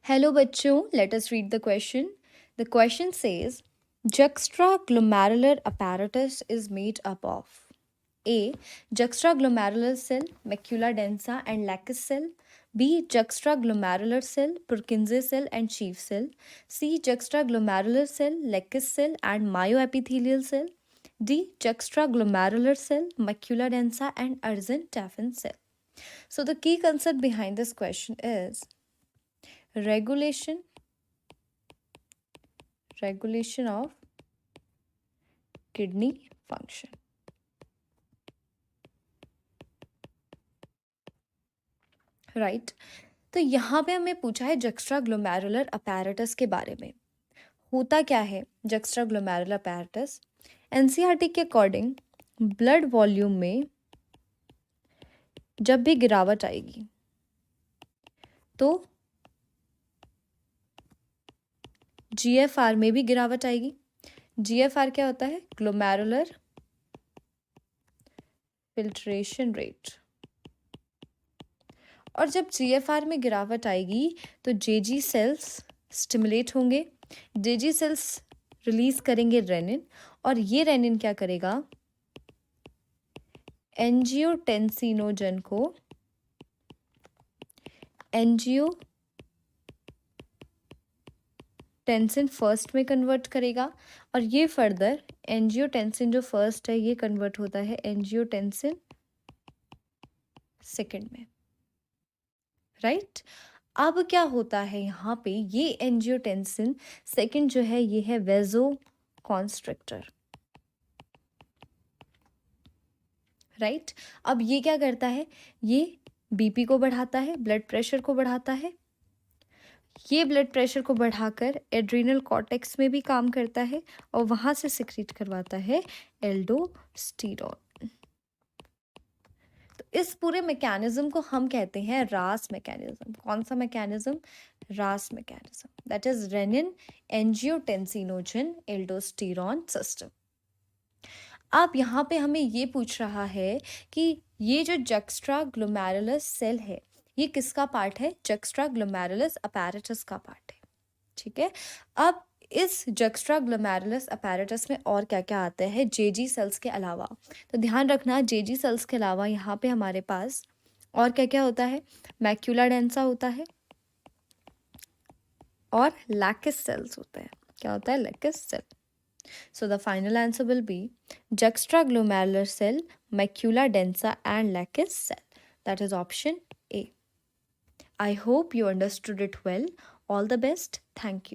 Hello बच्चों, let us read the question. The question says, juxtaglomerular apparatus is made up of A. Juxtaglomerular cell, macula densa and Lacus cell. B. Juxtaglomerular cell, Purkinje cell and Schiff cell. C. Juxtaglomerular cell, Lacus cell and myoepithelial cell. D. Juxtaglomerular cell, macula densa and Erzin-Taffin cell. So the key concept behind this question is regulation of kidney function. Right तो यहाँ पे हमें पूछा है जक्स्ट्राग्लोमेरुलर apparatus के बारे में। होता क्या है जक्स्ट्राग्लोमेरुलर अपैरेटस? एनसीईआरटी के अकॉर्डिंग ब्लड वॉल्यूम में जब भी गिरावट आएगी तो जीएफआर में भी गिरावट आएगी। जीएफआर क्या होता है? Glomerular filtration rate. और जब जीएफआर में गिरावट आएगी तो जेजी सेल्स स्टिमुलेट होंगे। जेजी सेल्स रिलीज करेंगे रेनिन और ये रेनिन क्या करेगा? एंजियोटेंसिनोजन को एंजियोटेंसिन फर्स्ट में कन्वर्ट करेगा और ये फर्दर एंजियोटेंसिन जो फर्स्ट है ये कन्वर्ट होता है एंजियोटेंसिन सेकंड में। राइट अब क्या होता है यहाँ पे? ये एंजियोटेंसिन सेकंड जो है ये है वेजो कॉन्स्ट्रिक्टर। राइट अब ये क्या करता है? ये बीपी को बढ़ाता है, ब्लड प्रेशर को बढ़ाता है। ये ब्लड प्रेशर को बढ़ाकर एड्रीनल कॉर्टेक्स में भी काम करता है और वहां से सिक्रीट करवाता है एल्डोस्टेरॉन। तो इस पूरे मैकेनिज्म को हम कहते हैं रास मैकेनिज्म। कौन सा mechanism? RAAS mechanism, that is renin angiotensinogen aldosterone system. अब यहाँ पे हमें ये पूछ रहा है कि ये जो जक्स्ट्राग्लोमेरुलस सेल है ये किसका पार्ट है? जक्स्ट्राग्लोमेरुलस अपैरेटस का पार्ट है। ठीक है अब इस जक्स्ट्राग्लोमेरुलस अपैरेटस में और क्या क्या आता है जेजी सेल्स के अलावा? तो ध्यान रखना जेजी सेल्स के अलावा यहाँ पे हमारे पास और क्या क्या होता है? मैक्यूला डेंसा होता है और लैकिस सेल्स होते हैं। क्या होता है? लैकिस cell. So the final answer will be juxtaglomerular cell, macula densa and Lacus cell. That is option A. I hope you understood it well. All the best. Thank you.